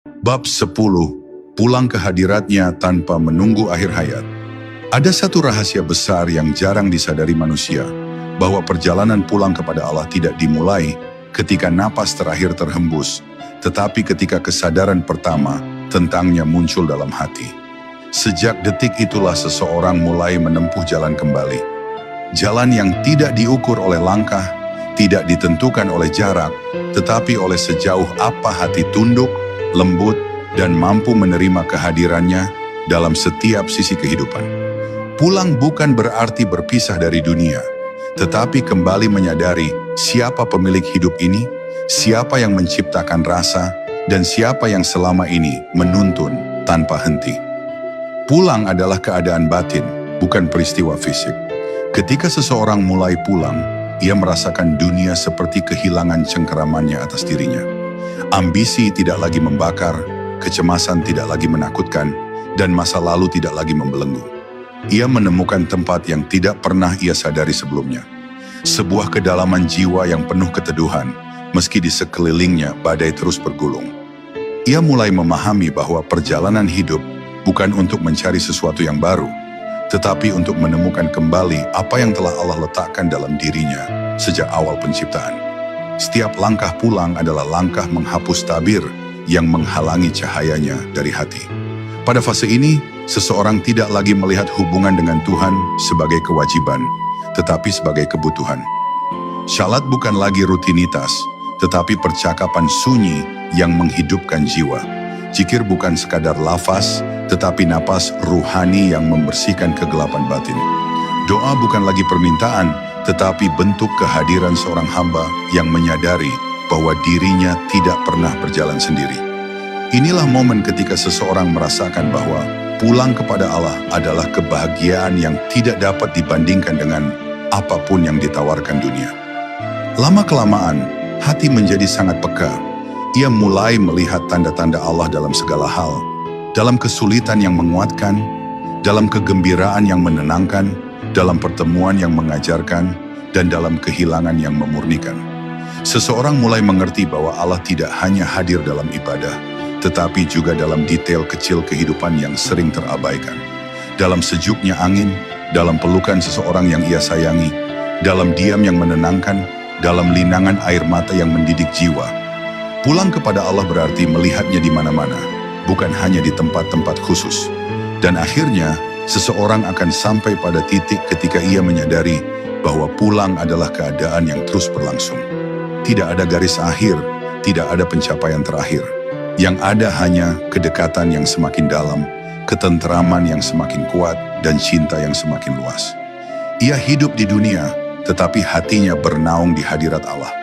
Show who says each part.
Speaker 1: Bab 10. Pulang ke hadiratnya tanpa menunggu akhir hayat. Ada satu rahasia besar yang jarang disadari manusia, bahwa perjalanan pulang kepada Allah tidak dimulai ketika napas terakhir terhembus, tetapi ketika kesadaran pertama tentangnya muncul dalam hati. Sejak detik itulah seseorang mulai menempuh jalan kembali. Jalan yang tidak diukur oleh langkah, tidak ditentukan oleh jarak, tetapi oleh sejauh apa hati tunduk, lembut, dan mampu menerima kehadirannya dalam setiap sisi kehidupan. Pulang bukan berarti berpisah dari dunia, tetapi kembali menyadari siapa pemilik hidup ini, siapa yang menciptakan rasa, dan siapa yang selama ini menuntun tanpa henti. Pulang adalah keadaan batin, bukan peristiwa fisik. Ketika seseorang mulai pulang, ia merasakan dunia seperti kehilangan cengkeramannya atas dirinya. Ambisi tidak lagi membakar, kecemasan tidak lagi menakutkan, dan masa lalu tidak lagi membelenggu. Ia menemukan tempat yang tidak pernah ia sadari sebelumnya. Sebuah kedalaman jiwa yang penuh keteduhan, meski di sekelilingnya badai terus bergulung. Ia mulai memahami bahwa perjalanan hidup bukan untuk mencari sesuatu yang baru, tetapi untuk menemukan kembali apa yang telah Allah letakkan dalam dirinya sejak awal penciptaan. Setiap langkah pulang adalah langkah menghapus tabir yang menghalangi cahayanya dari hati. Pada fase ini, seseorang tidak lagi melihat hubungan dengan Tuhan sebagai kewajiban, tetapi sebagai kebutuhan. Syalat bukan lagi rutinitas, tetapi percakapan sunyi yang menghidupkan jiwa. Zikir bukan sekadar lafaz, tetapi napas ruhani yang membersihkan kegelapan batin. Doa bukan lagi permintaan, tetapi bentuk kehadiran seorang hamba yang menyadari bahwa dirinya tidak pernah berjalan sendiri. Inilah momen ketika seseorang merasakan bahwa pulang kepada Allah adalah kebahagiaan yang tidak dapat dibandingkan dengan apapun yang ditawarkan dunia. Lama-kelamaan, hati menjadi sangat peka. Ia mulai melihat tanda-tanda Allah dalam segala hal, dalam kesulitan yang menguatkan, dalam kegembiraan yang menenangkan, dalam pertemuan yang mengajarkan, dan dalam kehilangan yang memurnikan. Seseorang mulai mengerti bahwa Allah tidak hanya hadir dalam ibadah, tetapi juga dalam detail kecil kehidupan yang sering terabaikan. Dalam sejuknya angin, dalam pelukan seseorang yang ia sayangi, dalam diam yang menenangkan, dalam linangan air mata yang mendidik jiwa. Pulang kepada Allah berarti melihatnya di mana-mana, bukan hanya di tempat-tempat khusus. Dan akhirnya, seseorang akan sampai pada titik ketika ia menyadari bahwa pulang adalah keadaan yang terus berlangsung. Tidak ada garis akhir, tidak ada pencapaian terakhir. Yang ada hanya kedekatan yang semakin dalam, ketenteraman yang semakin kuat, dan cinta yang semakin luas. Ia hidup di dunia, tetapi hatinya bernaung di hadirat Allah.